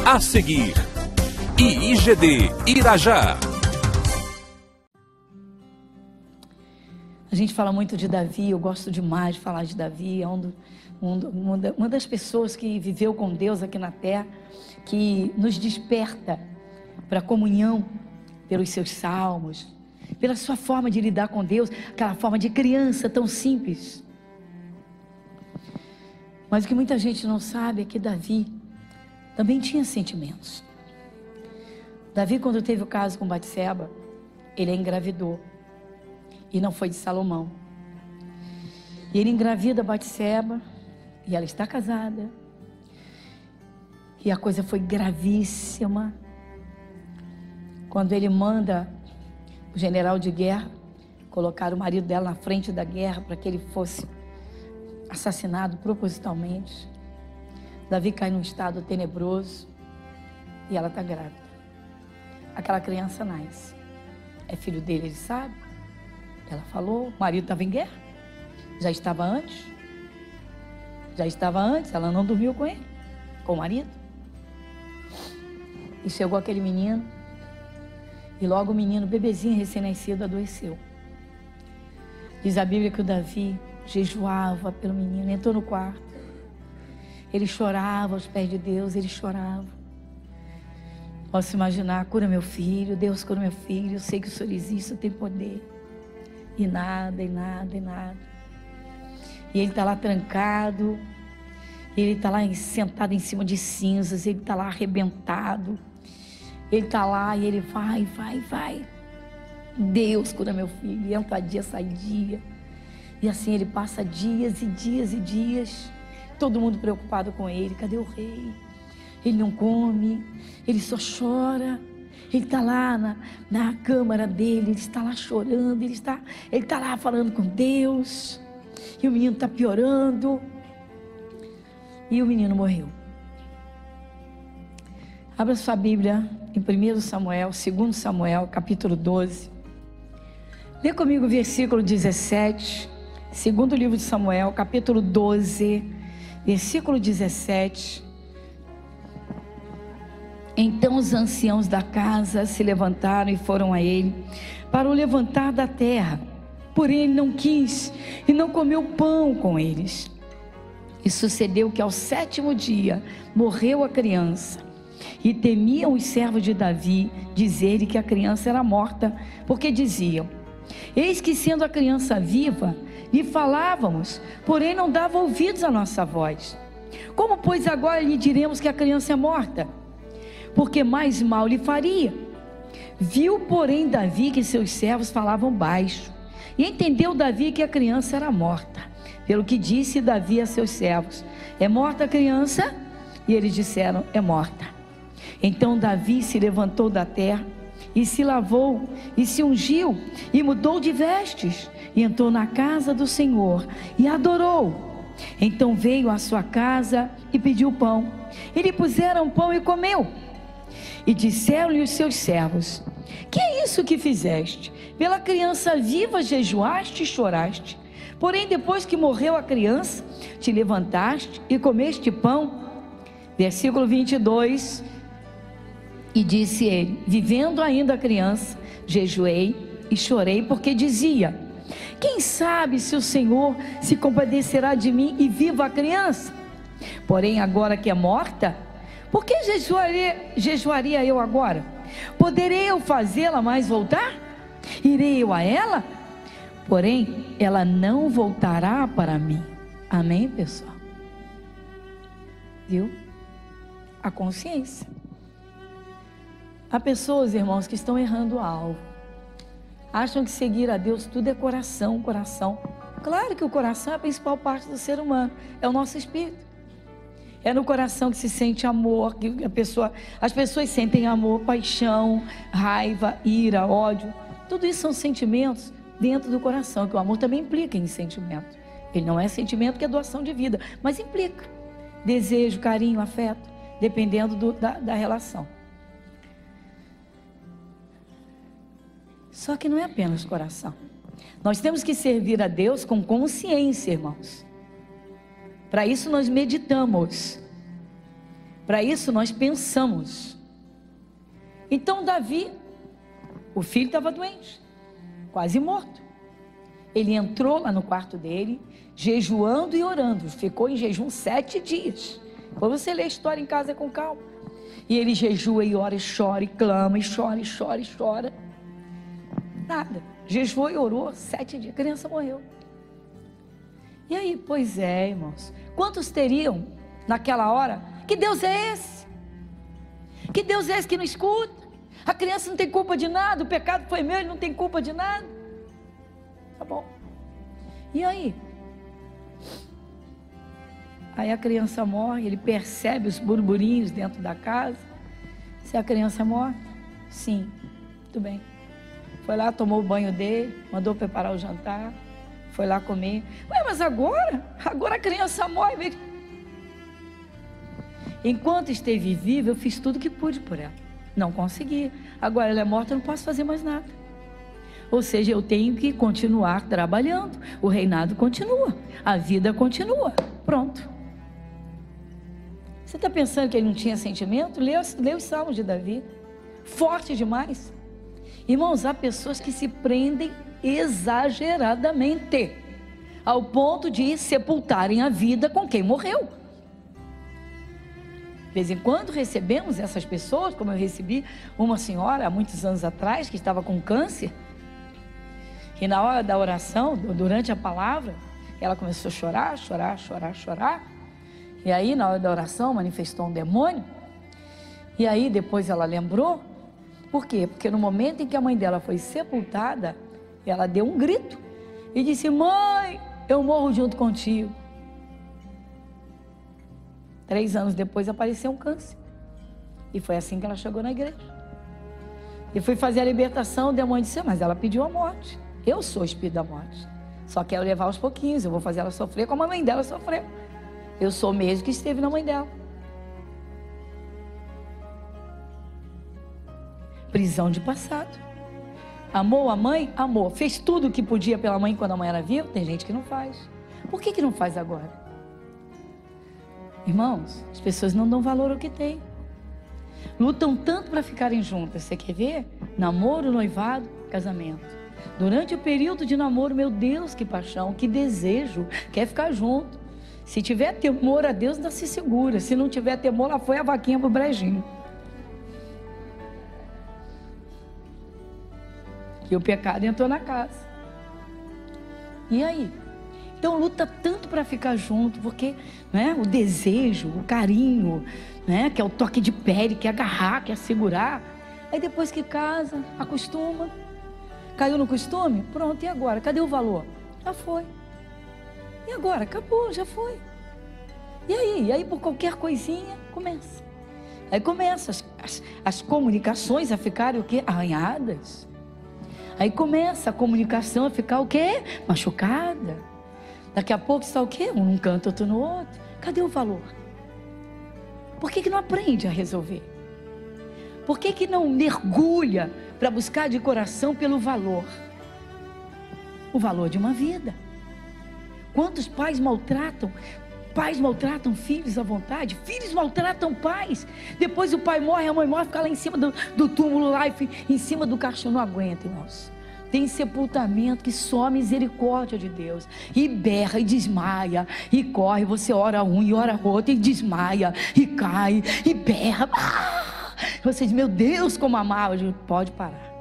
A seguir, IIGD Irajá. A gente fala muito de Davi, eu gosto demais de falar de Davi, é uma das pessoas que viveu com Deus aqui na terra, que nos desperta para a comunhão pelos seus salmos, pela sua forma de lidar com Deus, aquela forma de criança tão simples. Mas o que muita gente não sabe é que Davi também tinha sentimentos. Davi, quando teve o caso com Batseba, ele a engravidou. E não foi de Salomão. E ele engravida Batseba, e ela está casada. E a coisa foi gravíssima. Quando ele manda o general de guerra colocar o marido dela na frente da guerra para que ele fosse assassinado propositalmente. Davi cai num estado tenebroso e ela está grávida. Aquela criança nasce. É filho dele, ele sabe. Ela falou, o marido estava em guerra. Já estava antes. Ela não dormiu com ele, com o marido. E chegou aquele menino. E logo o menino, bebezinho recém-nascido, adoeceu. Diz a Bíblia que o Davi jejuava pelo menino, entrou no quarto. Ele chorava aos pés de Deus, ele chorava. Posso imaginar, cura meu filho, Deus cura meu filho, eu sei que o Senhor existe, eu tenho poder. E nada. E ele está lá trancado, ele está lá sentado em cima de cinzas, ele está lá arrebentado. Ele está lá e ele vai. Deus cura meu filho, entra dia, sai dia. E assim ele passa dias e dias. Todo mundo preocupado com ele, cadê o rei? Ele não come, ele só chora. Ele está lá na câmara dele, ele está lá chorando, ele está lá falando com Deus. E o menino está piorando. E o menino morreu. Abra sua Bíblia em 1 Samuel, 2 Samuel, capítulo 12. Lê comigo o versículo 17. Segundo livro de Samuel, capítulo 12, versículo 17. Então os anciãos da casa se levantaram e foram a ele para o levantar da terra. Porém ele não quis e não comeu pão com eles. E sucedeu que ao 7º dia morreu a criança. E temiam os servos de Davi dizer-lhe que a criança era morta, porque diziam: eis que sendo a criança viva, lhe falávamos, porém não dava ouvidos à nossa voz. Como pois agora lhe diremos que a criança é morta? Porque mais mal lhe faria. Viu, porém, Davi que seus servos falavam baixo, e entendeu Davi que a criança era morta. Pelo que disse Davi a seus servos: é morta a criança? E eles disseram: é morta. Então Davi se levantou da terra, e se lavou, e se ungiu, e mudou de vestes, e entrou na casa do Senhor, e adorou. Então veio à sua casa, e pediu pão. E lhe puseram pão, e comeu. E disseram-lhe os seus servos: que é isso que fizeste? Pela criança viva jejuaste e choraste. Porém depois que morreu a criança, te levantaste e comeste pão. Versículo 22. E disse ele: vivendo ainda a criança, jejuei e chorei, porque dizia: quem sabe se o Senhor se compadecerá de mim e viva a criança? Porém agora que é morta, por que jejuaria eu agora? Poderei eu fazê-la mais voltar? Irei eu a ela? Porém ela não voltará para mim. Amém, pessoal? Viu? A consciência. Há pessoas, irmãos, que estão errando o alvo. Acham que seguir a Deus tudo é coração. Claro que o coração é a principal parte do ser humano, é o nosso espírito. É no coração que se sente amor, que as pessoas sentem amor, paixão, raiva, ira, ódio. Tudo isso são sentimentos dentro do coração, que o amor também implica em sentimento. Ele não é sentimento que é doação de vida, mas implica desejo, carinho, afeto, dependendo da relação. Só que não é apenas coração. Nós temos que servir a Deus com consciência, irmãos. Para isso nós meditamos. Para isso nós pensamos. Então Davi, o filho estava doente, quase morto. Ele entrou lá no quarto dele, jejuando e orando. Ficou em jejum 7 dias. Depois você lê a história em casa com calma. E ele jejua e ora e chora e clama e chora e chora e chora. Nada. Jejuou e orou 7 dias. A criança morreu. E aí, pois é, irmãos. Quantos teriam naquela hora? Que Deus é esse? Que Deus é esse que não escuta? A criança não tem culpa de nada. O pecado foi meu, ele não tem culpa de nada. Tá bom. E aí? Aí a criança morre, ele percebe os burburinhos dentro da casa. Se a criança morre, sim, tudo bem. Foi lá, tomou o banho dele, mandou preparar o jantar, foi lá comer. Ué, mas agora a criança morre. Enquanto esteve viva, eu fiz tudo que pude por ela. Não consegui. Agora ela é morta, eu não posso fazer mais nada. Ou seja, eu tenho que continuar trabalhando. O reinado continua, a vida continua. Pronto. Você está pensando que ele não tinha sentimento? Lê os salmos de Davi. Forte demais. Irmãos, há pessoas que se prendem exageradamente, ao ponto de sepultarem a vida com quem morreu. De vez em quando recebemos essas pessoas, como eu recebi uma senhora há muitos anos atrás, que estava com câncer. E na hora da oração, durante a palavra, ela começou a chorar, chorar, chorar, chorar. E aí na hora da oração manifestou um demônio. E aí depois ela lembrou. Por quê? Porque no momento em que a mãe dela foi sepultada, ela deu um grito e disse: mãe, eu morro junto contigo. 3 anos depois apareceu um câncer. E foi assim que ela chegou na igreja. E foi fazer a libertação, o demônio disse: mas ela pediu a morte. Eu sou o espírito da morte. Só quero levar aos pouquinhos, eu vou fazer ela sofrer como a mãe dela sofreu. Eu sou o mesmo que esteve na mãe dela. Prisão de passado. Amou a mãe? Amou. Fez tudo o que podia pela mãe quando a mãe era viva? Tem gente que não faz. Por que não faz agora? Irmãos, as pessoas não dão valor ao que tem. Lutam tanto para ficarem juntas. Você quer ver? Namoro, noivado, casamento. Durante o período de namoro, meu Deus, que paixão, que desejo, quer ficar junto. Se tiver temor a Deus, ainda se segura. Se não tiver temor, lá foi a vaquinha pro brejinho. E o pecado entrou na casa. E aí? Então luta tanto para ficar junto, porque né, o desejo, o carinho, né, que é o toque de pele, quer agarrar, quer segurar. Aí depois que casa, acostuma. Caiu no costume? Pronto, e agora? Cadê o valor? Já foi. E agora? Acabou, já foi. E aí? E aí por qualquer coisinha, começa. Aí começa as comunicações a ficarem o quê? Arranhadas. Aí começa a comunicação a ficar o quê? Machucada. Daqui a pouco está o quê? Um num canto, outro no outro. Cadê o valor? Por que não aprende a resolver? Por que não mergulha para buscar de coração pelo valor? O valor de uma vida. Quantos pais maltratam? Pais maltratam filhos à vontade. Filhos maltratam pais. Depois o pai morre, a mãe morre, fica lá em cima do túmulo, lá em cima do caixão. Não aguenta, irmãos. Tem sepultamento que só a misericórdia de Deus. E berra, e desmaia, e corre. Você ora um e ora outro, e desmaia, e cai, e berra. Você diz: meu Deus, como amava. Eu digo: pode parar.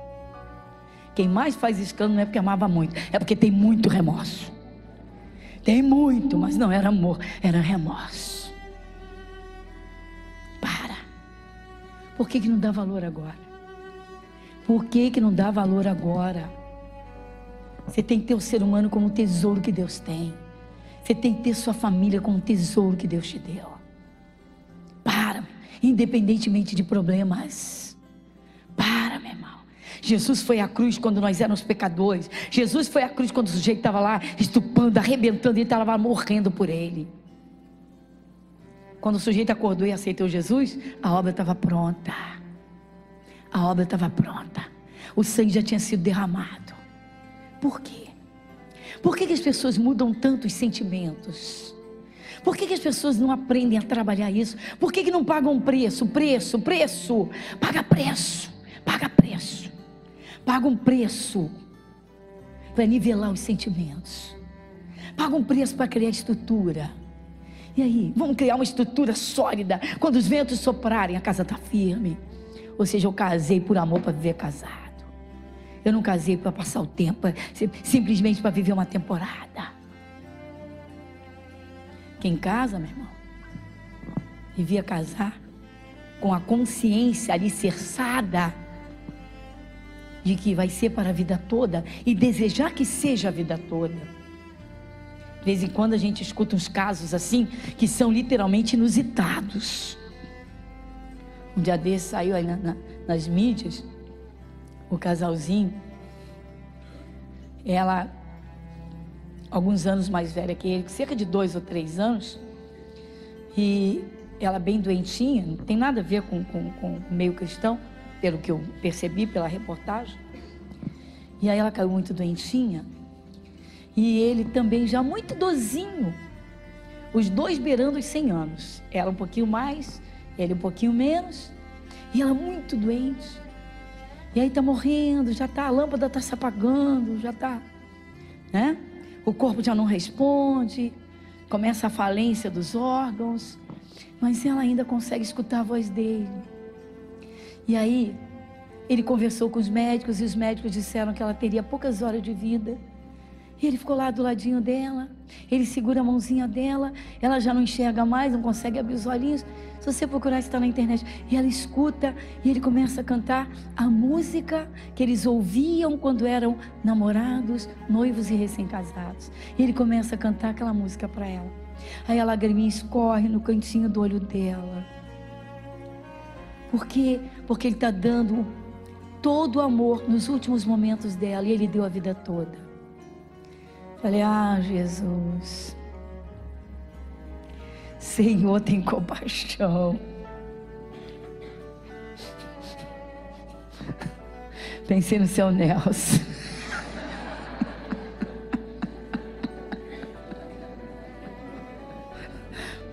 Quem mais faz escândalo não é porque amava muito, é porque tem muito remorso. Tem muito, mas não era amor, era remorso. Para. Por que não dá valor agora? Por que não dá valor agora? Você tem que ter o ser humano como um tesouro que Deus tem. Você tem que ter sua família como um tesouro que Deus te deu. Para, independentemente de problemas. Para, meu irmão. Jesus foi à cruz quando nós éramos pecadores. Jesus foi à cruz quando o sujeito estava lá estupando, arrebentando, ele estava morrendo por ele. Quando o sujeito acordou e aceitou Jesus, a obra estava pronta. A obra estava pronta. O sangue já tinha sido derramado. Por quê? Por que as pessoas mudam tanto os sentimentos? Por que as pessoas não aprendem a trabalhar isso? Por que não pagam preço? Paga preço. Paga um preço para nivelar os sentimentos. Paga um preço para criar estrutura. E aí, vamos criar uma estrutura sólida. Quando os ventos soprarem, a casa está firme. Ou seja, eu casei por amor para viver casado. Eu não casei para passar o tempo, simplesmente para viver uma temporada. Quem casa, meu irmão, devia casar com a consciência alicerçada de que vai ser para a vida toda e desejar que seja a vida toda. De vez em quando a gente escuta uns casos assim que são literalmente inusitados. Um dia desse saiu aí nas mídias o casalzinho, ela alguns anos mais velha que ele, cerca de 2 ou 3 anos, e ela bem doentinha, não tem nada a ver com o meio cristão, pelo que eu percebi pela reportagem. E aí ela caiu muito doentinha, e ele também já muito idosinho, os dois beirando os 100 anos, ela um pouquinho mais, ele um pouquinho menos, e ela muito doente. E aí está morrendo, já está, a lâmpada está se apagando, já está, né? O corpo já não responde, começa a falência dos órgãos, mas ela ainda consegue escutar a voz dele. E aí, ele conversou com os médicos e os médicos disseram que ela teria poucas horas de vida. E ele ficou lá do ladinho dela, ele segura a mãozinha dela, ela já não enxerga mais, não consegue abrir os olhinhos. Se você procurar, está na internet. E ela escuta, e ele começa a cantar a música que eles ouviam quando eram namorados, noivos e recém-casados. E ele começa a cantar aquela música para ela. Aí a lagriminha escorre no cantinho do olho dela. Por quê? Porque ele está dando todo o amor nos últimos momentos dela, e ele deu a vida toda. Falei, Jesus, Senhor, tem compaixão. Pensei no seu Nelson.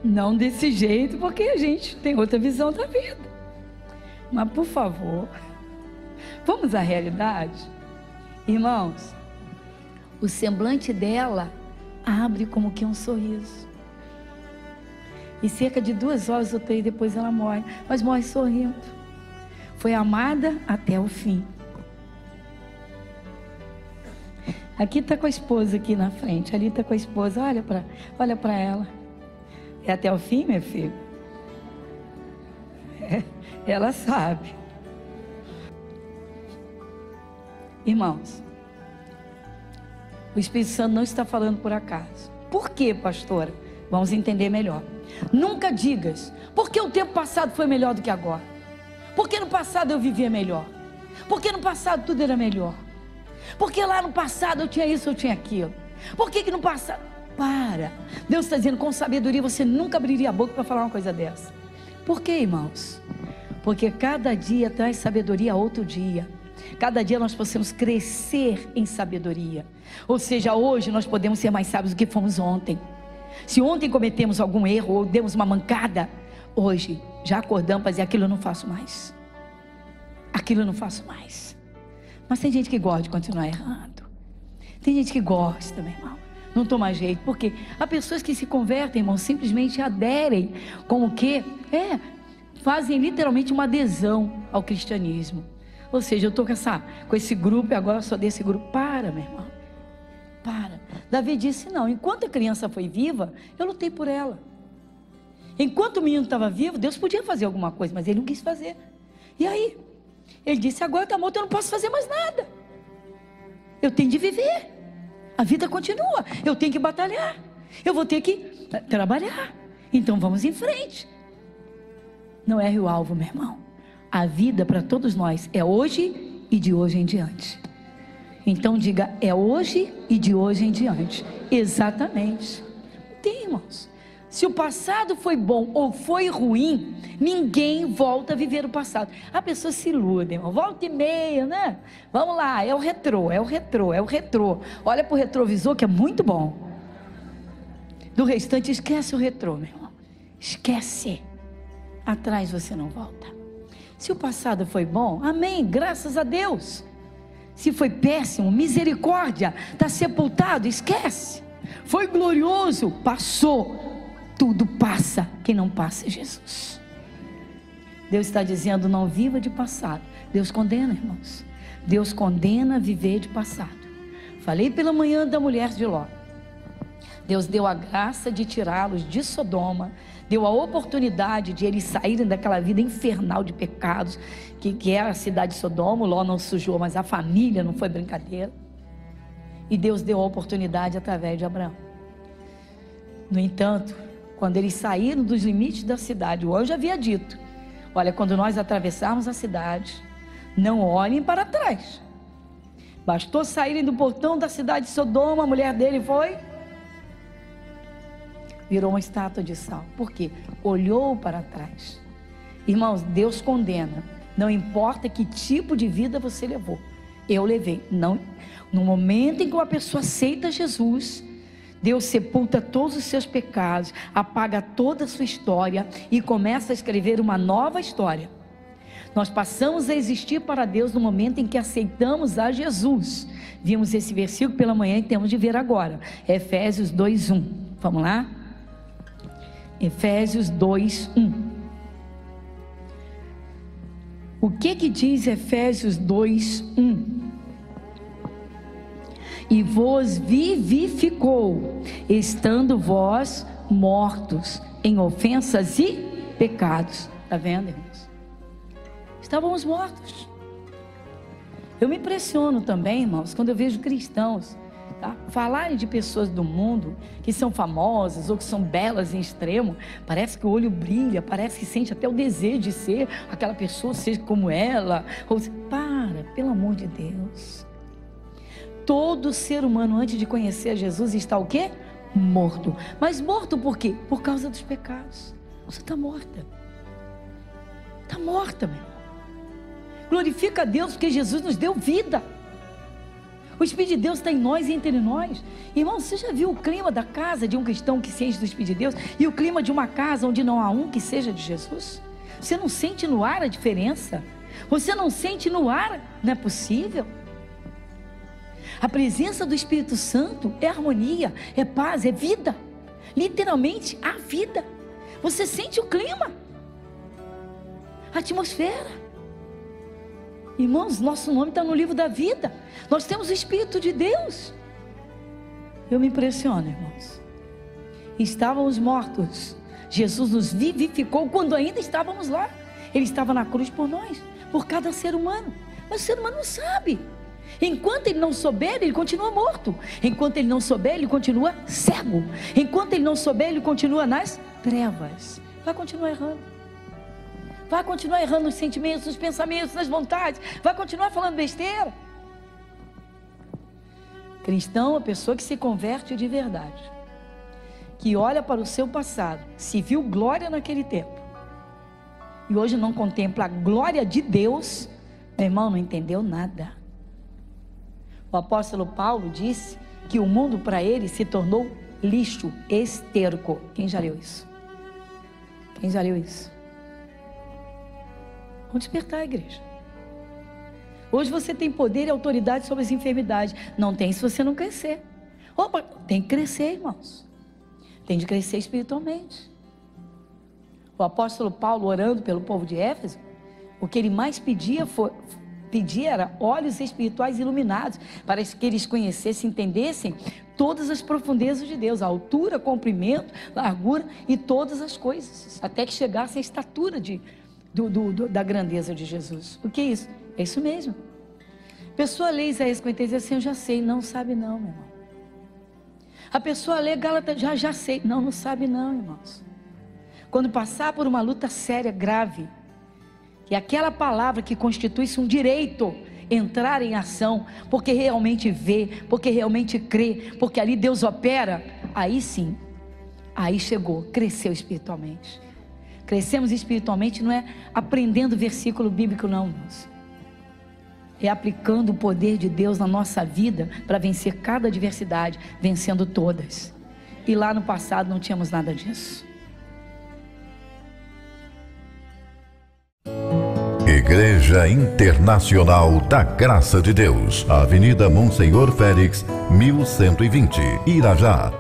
Não desse jeito, porque a gente tem outra visão da vida. Mas, por favor, vamos à realidade. Irmãos, o semblante dela abre como que um sorriso. E cerca de 2 horas ou 3 depois ela morre. Mas morre sorrindo. Foi amada até o fim. Aqui está com a esposa aqui na frente. Ali está com a esposa. Olha para ela. É até o fim, meu filho? Ela sabe. Irmãos, o Espírito Santo não está falando por acaso. Por quê, pastora? Vamos entender melhor. Nunca digas, porque o tempo passado foi melhor do que agora. Porque no passado eu vivia melhor. Porque no passado tudo era melhor. Porque lá no passado eu tinha isso, eu tinha aquilo. Por que no passado? Para. Deus está dizendo, com sabedoria você nunca abriria a boca para falar uma coisa dessa. Por quê, irmãos? Porque cada dia traz sabedoria a outro dia. Cada dia nós possamos crescer em sabedoria. Ou seja, hoje nós podemos ser mais sábios do que fomos ontem. Se ontem cometemos algum erro ou demos uma mancada, hoje já acordamos para dizer, aquilo eu não faço mais. Aquilo eu não faço mais. Mas tem gente que gosta de continuar errando. Tem gente que gosta, meu irmão. Não toma jeito. Porque há pessoas que se convertem, irmão, simplesmente aderem com o quê? Fazem literalmente uma adesão ao cristianismo. Ou seja, eu estou com esse grupo e agora eu sou desse grupo. Para, meu irmão. Para. Davi disse, não, enquanto a criança foi viva, eu lutei por ela. Enquanto o menino estava vivo, Deus podia fazer alguma coisa, mas ele não quis fazer. E aí? Ele disse, agora está morto, eu não posso fazer mais nada. Eu tenho de viver. A vida continua. Eu tenho que batalhar. Eu vou ter que trabalhar. Então vamos em frente. Não erre o alvo, meu irmão. A vida para todos nós é hoje e de hoje em diante. Então diga, é hoje e de hoje em diante. Exatamente. Tem, irmãos. Se o passado foi bom ou foi ruim, ninguém volta a viver o passado. A pessoa se ilude, irmão. Volta e meia, né? Vamos lá, é o retrô. Olha para o retrovisor que é muito bom. Do restante, esquece o retrô, meu irmão. Esquece. Atrás você não volta. Se o passado foi bom, amém, graças a Deus. Se foi péssimo, misericórdia, está sepultado, esquece. Foi glorioso, passou. Tudo passa, quem não passa é Jesus. Deus está dizendo, não viva de passado. Deus condena, irmãos. Deus condena viver de passado. Falei pela manhã da mulher de Ló. Deus deu a graça de tirá-los de Sodoma, deu a oportunidade de eles saírem daquela vida infernal de pecados, que era a cidade de Sodoma. Ló não sujou, mas a família, não foi brincadeira. E Deus deu a oportunidade através de Abraão. No entanto, quando eles saíram dos limites da cidade, o anjo havia dito, olha, quando nós atravessarmos a cidade, não olhem para trás. Bastou saírem do portão da cidade de Sodoma, a mulher dele virou uma estátua de sal. Por quê? Olhou para trás. Irmãos, Deus condena. Não importa que tipo de vida você levou. Eu levei. Não. No momento em que uma pessoa aceita Jesus, Deus sepulta todos os seus pecados, apaga toda a sua história e começa a escrever uma nova história. Nós passamos a existir para Deus no momento em que aceitamos a Jesus. Vimos esse versículo pela manhã e temos de ver agora. Efésios 2:1. Vamos lá? Efésios 2:1. O que diz Efésios 2:1? E vos vivificou, estando vós mortos em ofensas e pecados. Está vendo, irmãos? Estávamos mortos. Eu me impressiono também, irmãos, quando eu vejo cristãos, tá, falarem de pessoas do mundo que são famosas ou que são belas em extremo. Parece que o olho brilha, parece que sente até o desejo de ser aquela pessoa, seja como ela. Para, pelo amor de Deus. Todo ser humano, antes de conhecer Jesus, está o quê? Morto. Mas morto por quê? Por causa dos pecados. Você está morta. Está morta, meu irmão. Glorifica a Deus porque Jesus nos deu vida. O Espírito de Deus está em nós e entre nós. Irmão, você já viu o clima da casa de um cristão que se enche do Espírito de Deus e o clima de uma casa onde não há um que seja de Jesus? Você não sente no ar a diferença? Você não sente no ar? Não é possível. A presença do Espírito Santo é harmonia, é paz, é vida. Literalmente, a vida. Você sente o clima, a atmosfera. Irmãos, nosso nome está no livro da vida. Nós temos o Espírito de Deus. Eu me impressiono, irmãos. Estávamos mortos. Jesus nos vivificou quando ainda estávamos lá. Ele estava na cruz por nós, por cada ser humano. Mas o ser humano não sabe. Enquanto ele não souber, ele continua morto. Enquanto ele não souber, ele continua cego. Enquanto ele não souber, ele continua nas trevas. Vai continuar errando. Vai continuar errando nos sentimentos, nos pensamentos, nas vontades. Vai continuar falando besteira. Cristão é a pessoa que se converte de verdade, que olha para o seu passado, se viu glória naquele tempo e hoje não contempla a glória de Deus. Meu irmão, não entendeu nada. O apóstolo Paulo disse que o mundo para ele se tornou lixo, esterco. Quem já leu isso? Quem já leu isso? Vamos despertar a igreja. Hoje você tem poder e autoridade sobre as enfermidades. Não tem se você não crescer. Opa, tem que crescer, irmãos. Tem de crescer espiritualmente. O apóstolo Paulo, orando pelo povo de Éfeso, o que ele mais pedia era olhos espirituais iluminados, para que eles conhecessem, entendessem todas as profundezas de Deus, a altura, comprimento, largura e todas as coisas, até que chegasse à estatura da grandeza de Jesus. O que é isso? É isso mesmo. A pessoa lê Isaías 53 e diz assim, eu já sei. Não sabe não, meu irmão. A pessoa lê Gálatas, já sei. Não sabe não, irmãos. Quando passar por uma luta séria, grave, e aquela palavra que constitui-se um direito entrar em ação, porque realmente vê, porque realmente crê, porque ali Deus opera, aí sim, aí chegou, cresceu espiritualmente. Crescemos espiritualmente não é aprendendo versículo bíblico não, irmãos. É aplicando o poder de Deus na nossa vida para vencer cada adversidade, vencendo todas. E lá no passado não tínhamos nada disso. Igreja Internacional da Graça de Deus, Avenida Monsenhor Félix, 1120, Irajá.